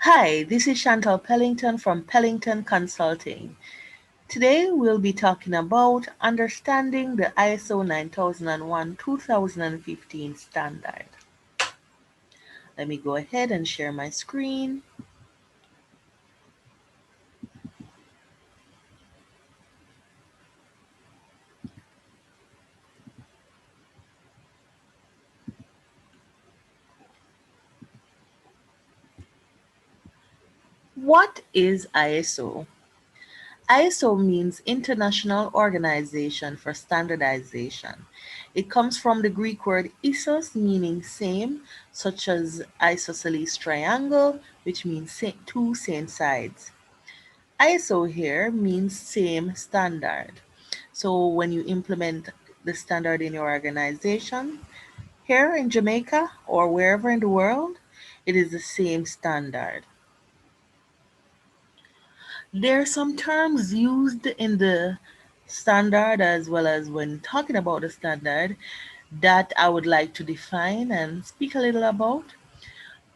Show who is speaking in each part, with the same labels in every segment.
Speaker 1: Hi, this is Chantal Pellington from Pellington Consulting. Today we'll be talking about understanding the ISO 9001 2015 standard. Let me go ahead and share my screen. What is ISO? ISO means International Organization for Standardization. It comes from the Greek word isos, meaning same, such as isosceles triangle, which means two same sides. ISO here means same standard. So when you implement the standard in your organization, here in Jamaica or wherever in the world, it is the same standard. There are some terms used in the standard as well as when talking about the standard that I would like to define and speak a little about.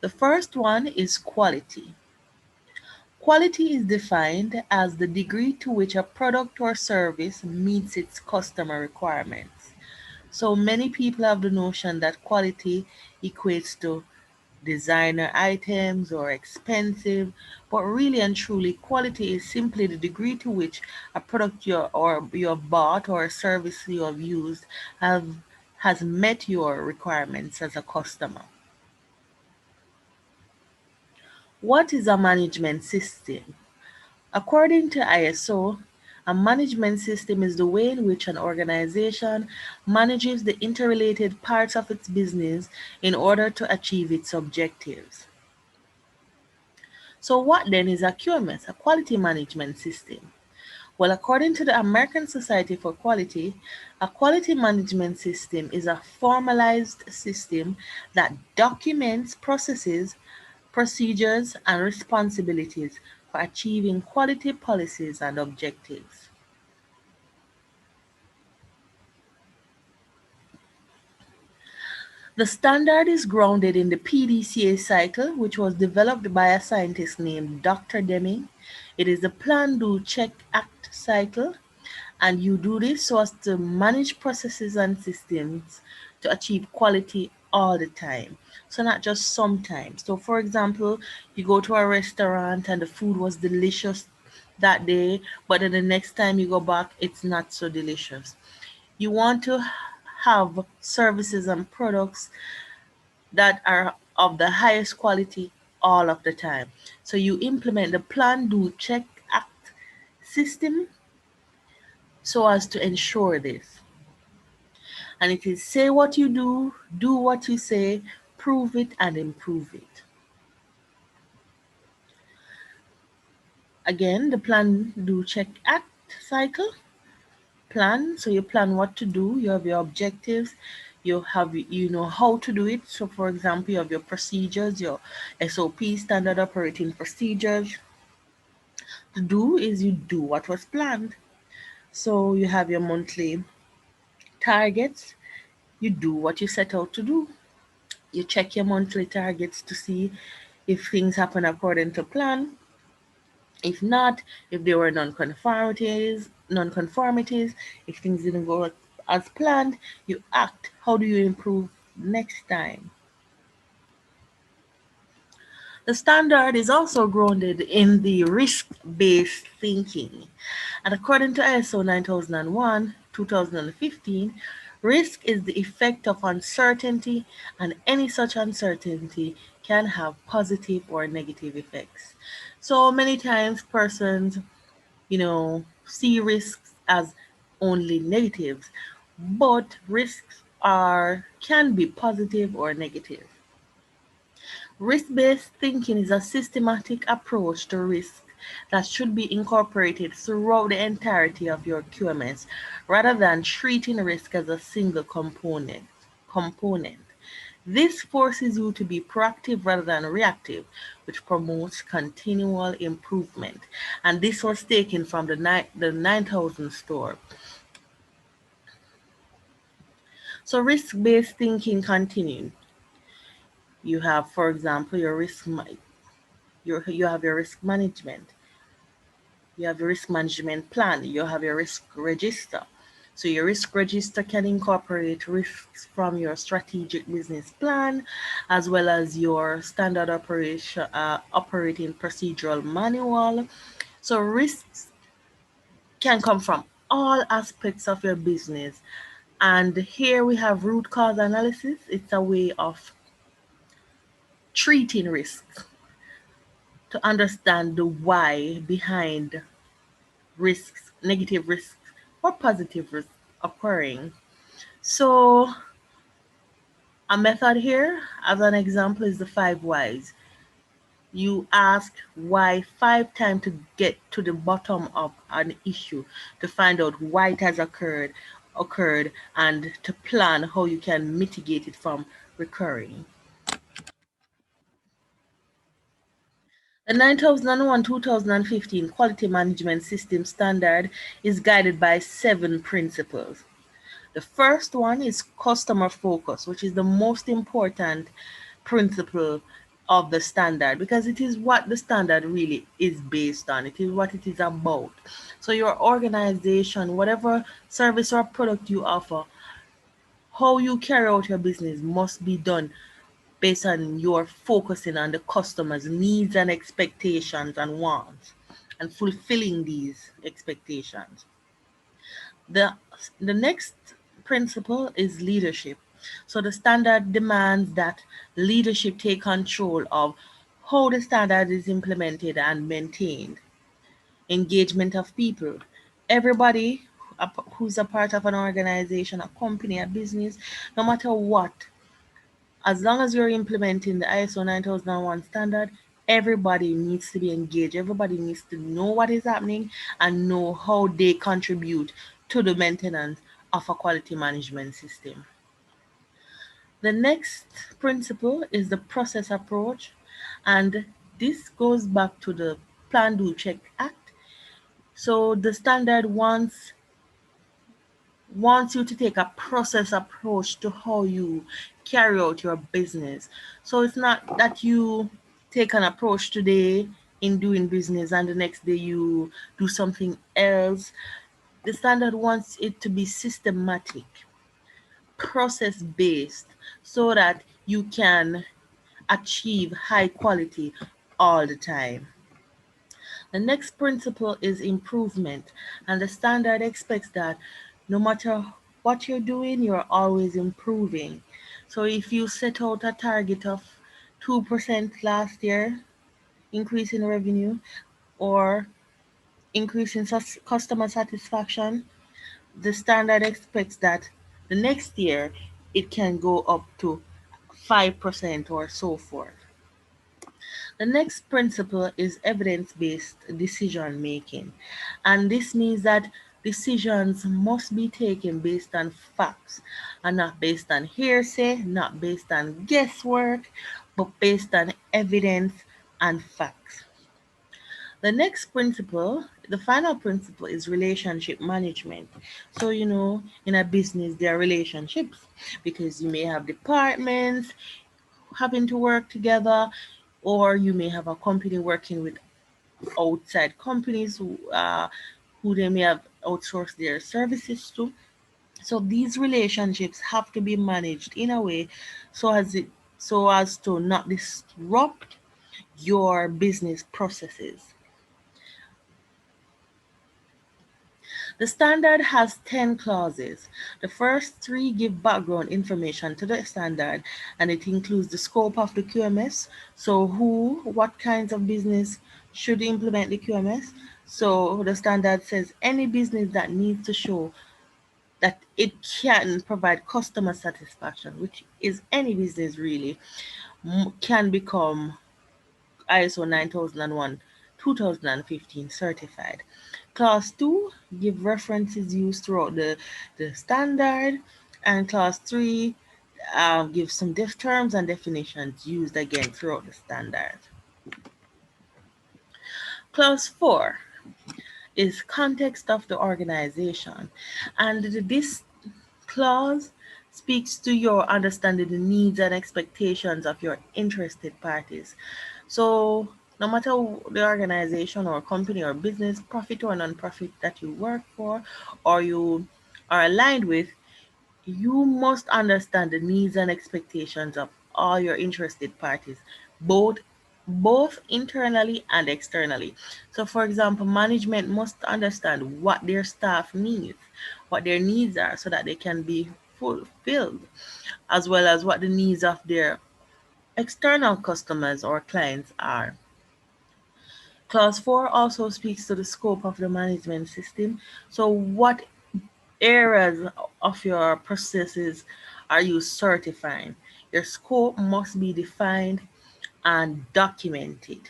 Speaker 1: The first one is quality. Quality is defined as the degree to which a product or service meets its customer requirements. So many people have the notion that quality equates to designer items or expensive, but really and truly, quality is simply the degree to which a product you have bought or a service you have used has met your requirements as a customer. What is a management system? According to ISO, a management system is the way in which an organization manages the interrelated parts of its business in order to achieve its objectives. So, what then is a QMS, a quality management system? Well, according to the American Society for Quality, a quality management system is a formalized system that documents processes, procedures, and responsibilities for achieving quality policies and objectives. The standard is grounded in the PDCA cycle, which was developed by a scientist named Dr. Deming. It is the Plan, Do, Check, Act cycle, and you do this so as to manage processes and systems to achieve quality all the time. So not just sometimes. So for example, you go to a restaurant and the food was delicious that day, but then the next time you go back, it's not so delicious. You want to have services and products that are of the highest quality all of the time. So you implement the plan, do, check, act system so as to ensure this. And it is say what you do what you say, prove it and improve it. Again, the plan, do, check, act cycle. Plan, so you plan what to do, you have your objectives, you know how to do it. So for example, you have your procedures, your SOP, standard operating procedures. To do is you do what was planned. So you have your monthly targets, you do what you set out to do. You check your monthly targets to see if things happen according to plan. If not, if there were non-conformities, if things didn't go as planned, you act. How do you improve next time? The standard is also grounded in the risk-based thinking. And according to ISO 9001, 2015, risk is the effect of uncertainty, and any such uncertainty can have positive or negative effects. So many times persons, see risks as only negatives, but risks are can be positive or negative. Risk-based thinking is a systematic approach to risk that should be incorporated throughout the entirety of your QMS rather than treating risk as a single component. This forces you to be proactive rather than reactive, which promotes continual improvement. And this was taken from the 9000 store. So risk-based thinking continued. You have, for example, your risk. You have your risk management. You have your risk management plan. You have your risk register. So your risk register can incorporate risks from your strategic business plan, as well as your standard operating procedural manual. So risks can come from all aspects of your business. And here we have root cause analysis. It's a way of treating risks to understand the why behind risks, negative risks, or positive risks occurring. So, a method here, as an example, is the five whys. You ask why 5 times to get to the bottom of an issue, to find out why it has occurred, and to plan how you can mitigate it from recurring. The 9001 2015 Quality Management System Standard is guided by 7 principles. The first one is customer focus, which is the most important principle of the standard because it is what the standard really is based on. It is what it is about. So, your organization, whatever service or product you offer, how you carry out your business must be done based on your focusing on the customer's needs and expectations and wants and fulfilling these expectations. The, the next principle is leadership. So the standard demands that leadership take control of how the standard is implemented and maintained. Engagement of people. Everybody who's a part of an organization, a company, a business, no matter what, as long as you're implementing the ISO 9001 standard, everybody needs to be engaged. Everybody needs to know what is happening and know how they contribute to the maintenance of a quality management system. The next principle is the process approach, and this goes back to the Plan, Do, Check Act. So the standard wants you to take a process approach to how you carry out your business. So it's not that you take an approach today in doing business and the next day you do something else. The standard wants it to be systematic, process based, so that you can achieve high quality all the time. The next principle is improvement, and the standard expects that no matter what you're doing, you're always improving. So if you set out a target of 2% last year, increase in revenue, or increase in customer satisfaction, the standard expects that the next year it can go up to 5% or so forth. The next principle is evidence based decision making, and this means that decisions must be taken based on facts and not based on hearsay, not based on guesswork, but based on evidence and facts. The next principle, the final principle, is relationship management. So, in a business, there are relationships because you may have departments having to work together, or you may have a company working with outside companies who they may have outsourced their services to. So these relationships have to be managed in a way so as to not disrupt your business processes. The standard has 10 clauses. The first three give background information to the standard, and it includes the scope of the QMS. So, what kinds of business should implement the QMS? So, the standard says any business that needs to show that it can provide customer satisfaction, which is any business really, can become ISO 9001 2015 certified. Class 2 give references used throughout the standard, and Class 3 gives some terms and definitions used again throughout the standard. Clause 4 is context of the organization, and this clause speaks to your understanding the needs and expectations of your interested parties. So No matter the organization or company or business, profit or non-profit that you work for or you are aligned with, you must understand the needs and expectations of all your interested parties, both internally and externally. So for example, management must understand what their staff needs, what their needs are so that they can be fulfilled, as well as what the needs of their external customers or clients are. Clause 4 also speaks to the scope of the management system. So, what areas of your processes are you certifying? Your scope must be defined and documented.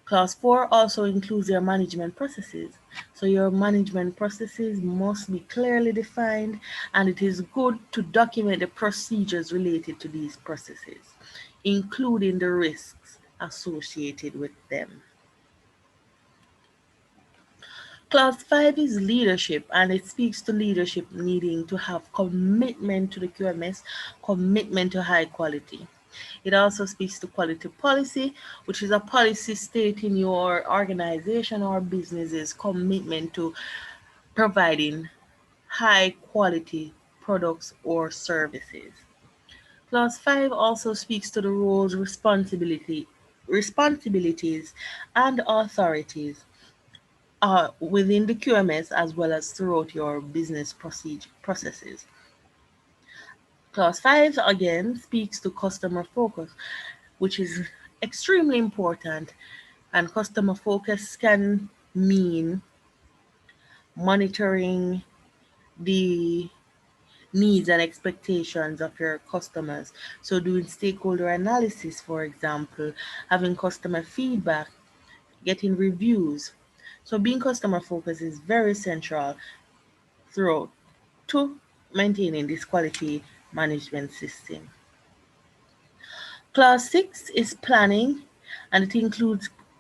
Speaker 1: Clause 4 also includes your management processes. So, your management processes must be clearly defined, and it is good to document the procedures related to these processes, including the risks associated with them. Clause 5 is leadership, and it speaks to leadership needing to have commitment to the QMS, commitment to high quality. It also speaks to quality policy, which is a policy stating your organization or business's commitment to providing high quality products or services. Clause 5 also speaks to the roles, responsibilities, and authorities within the QMS as well as throughout your business processes. Clause 5 again speaks to customer focus, which is extremely important. And customer focus can mean monitoring the needs and expectations of your customers. So, doing stakeholder analysis, for example, having customer feedback, getting reviews. So, being customer focused is very central throughout to maintaining this quality management system. Clause 6 is planning, and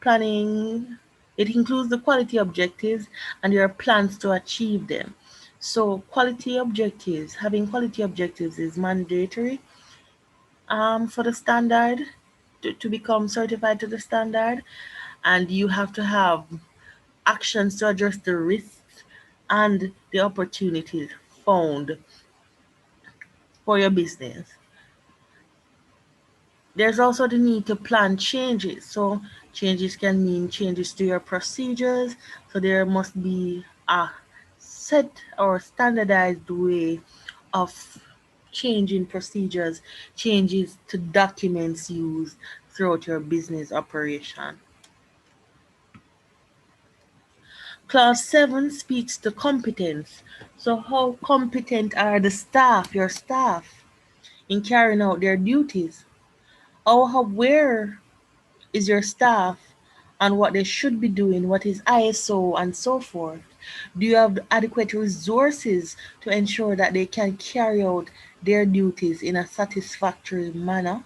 Speaker 1: planning it includes the quality objectives and your plans to achieve them. So having quality objectives is mandatory for the standard to become certified to the standard, and you have to have actions to address the risks and the opportunities found for your business. There's also the need to plan changes. So, changes can mean changes to your procedures. So, there must be a set or standardized way of changing procedures, changes to documents used throughout your business operation. Clause 7 speaks to competence. So, how competent are your staff, in carrying out their duties? How aware is your staff on what they should be doing, what is ISO, and so forth? Do you have adequate resources to ensure that they can carry out their duties in a satisfactory manner?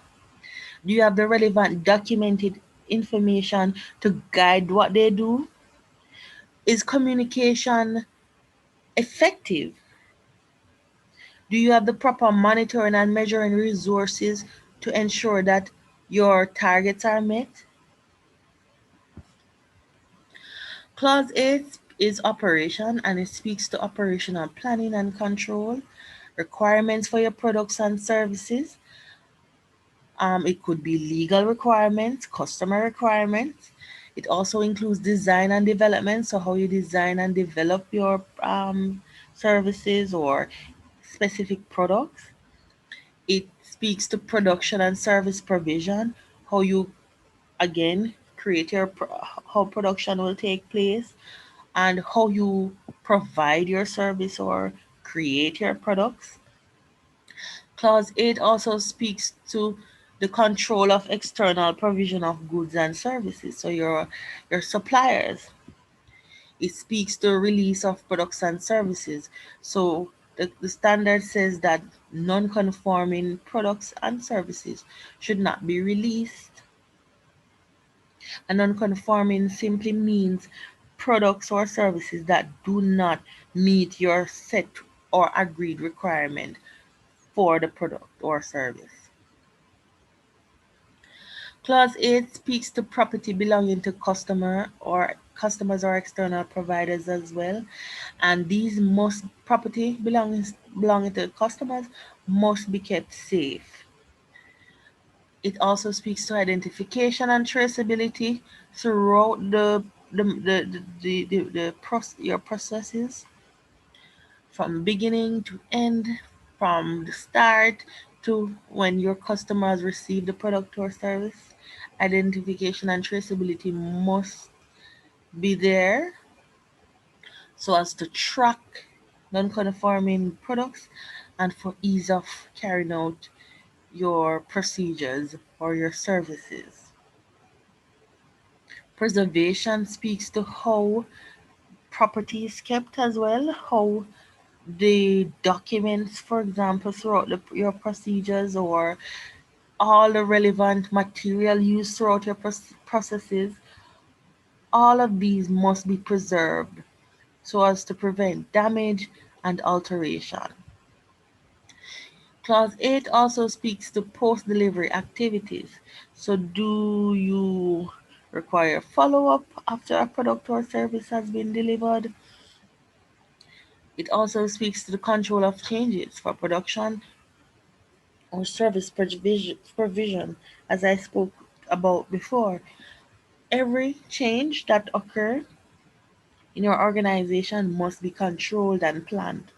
Speaker 1: Do you have the relevant documented information to guide what they do? Is communication effective? Do you have the proper monitoring and measuring resources to ensure that your targets are met? Clause 8 is operation, and it speaks to operational planning and control, requirements for your products and services. It could be legal requirements, customer requirements. It also includes design and development, so how you design and develop your services or specific products. It speaks to production and service provision, how you again create how production will take place and how you provide your service or create your products. Clause 8 also speaks to the control of external provision of goods and services, so your suppliers. It speaks to release of products and services. So the standard says that non-conforming products and services should not be released. A non-conforming simply means products or services that do not meet your set or agreed requirement for the product or service. Clause 8 speaks to property belonging to customers or external providers as well. And these must property belonging to customers must be kept safe. It also speaks to identification and traceability throughout your processes from beginning to end, from the start to when your customers receive the product or service. Identification and traceability must be there so as to track non-conforming products and for ease of carrying out your procedures or your services. Preservation speaks to how property is kept as well, how the documents, for example, throughout your procedures or all the relevant material used throughout your processes, all of these must be preserved so as to prevent damage and alteration. Clause 8 also speaks to post delivery activities. So, do you require follow up after a product or service has been delivered? It also speaks to the control of changes for production or service provision, as I spoke about before. Every change that occurs in your organization must be controlled and planned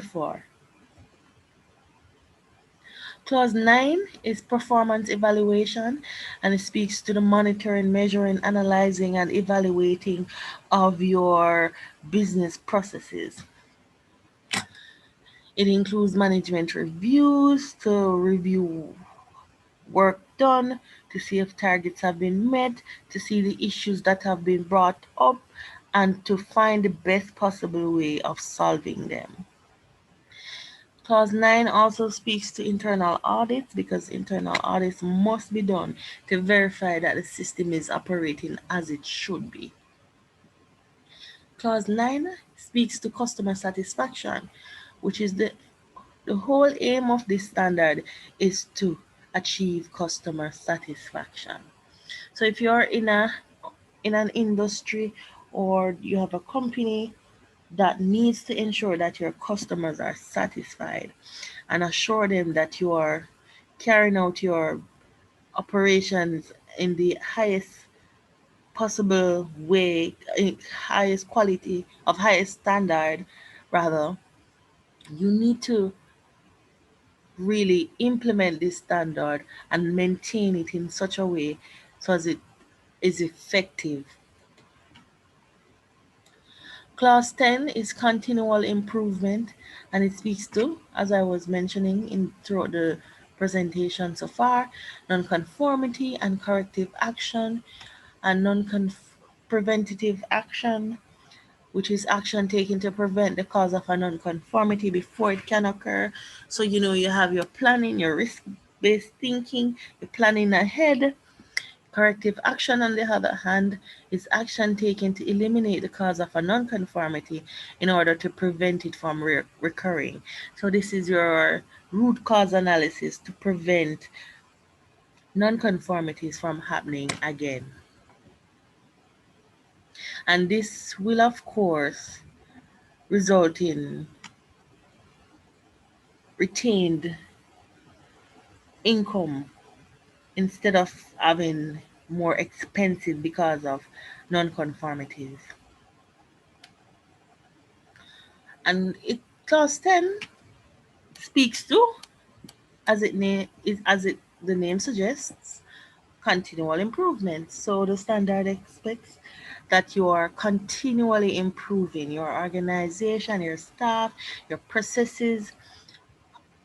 Speaker 1: for. Clause 9 is performance evaluation and it speaks to the monitoring, measuring, analyzing, and evaluating of your business processes. It includes management reviews to review work done, to see if targets have been met, to see the issues that have been brought up, and to find the best possible way of solving them. Clause 9 also speaks to internal audits because internal audits must be done to verify that the system is operating as it should be. Clause 9 speaks to customer satisfaction, which is the whole aim of this standard is to achieve customer satisfaction. So if you're in an industry or you have a company that needs to ensure that your customers are satisfied and assure them that you are carrying out your operations in the highest possible way, in highest quality of highest standard rather, you need to really implement this standard and maintain it in such a way so as it is effective. Clause 10 is continual improvement and it speaks to, as I was mentioning throughout the presentation so far, nonconformity and corrective action and preventative action, which is action taken to prevent the cause of a nonconformity before it can occur. So you have your planning, your risk-based thinking, your planning ahead. Corrective action, on the other hand, is action taken to eliminate the cause of a nonconformity in order to prevent it from recurring. So, this is your root cause analysis to prevent nonconformities from happening again. And this will, of course, result in retained income instead of having more expensive because of nonconformities. And clause 10 speaks to, as it the name suggests, continual improvement. So the standard expects that you are continually improving your organization, your staff, your processes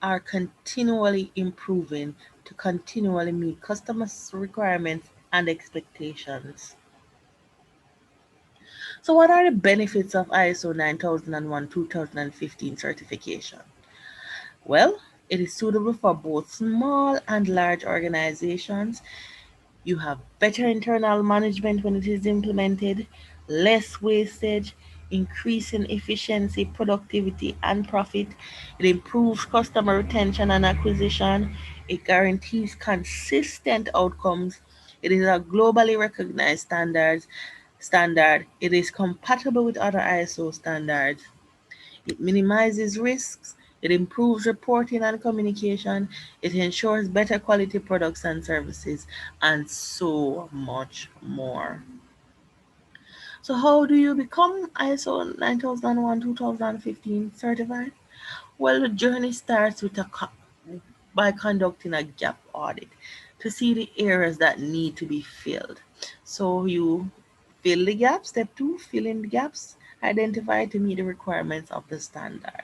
Speaker 1: are continually improving to continually meet customers' requirements and expectations. So, what are the benefits of ISO 9001 2015 certification? Well, it is suitable for both small and large organizations. You have better internal management when it is implemented, less wastage, increasing efficiency, productivity, and profit. It improves customer retention and acquisition. It guarantees consistent outcomes. It is a globally recognized standard. It is compatible with other ISO standards. It minimizes risks. It improves reporting and communication. It ensures better quality products and services, and so much more. So, how do you become ISO 9001 2015 certified? Well, the journey starts with by conducting a gap audit to see the areas that need to be filled. So, you fill the gaps. Step two, fill in the gaps identified to meet the requirements of the standard.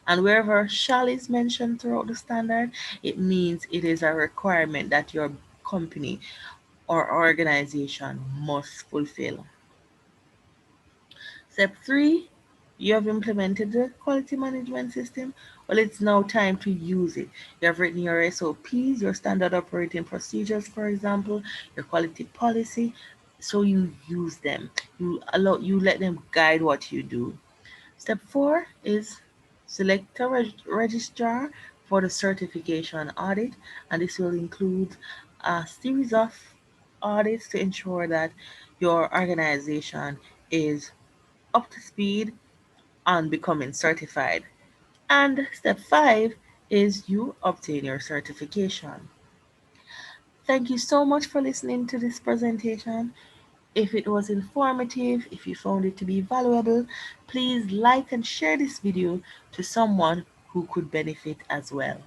Speaker 1: And wherever shall is mentioned throughout the standard, it means it is a requirement that your company or organization must fulfill. Step three, you have implemented the quality management system. Well, it's now time to use it. You have written your SOPs, your standard operating procedures, for example, your quality policy. So you use them. You let them guide what you do. Step four is select a registrar for the certification audit, and this will include a series of audits to ensure that your organization is up to speed on becoming certified. And step five is you obtain your certification. Thank you so much for listening to this presentation. If it was informative, if you found it to be valuable, please like and share this video to someone who could benefit as well.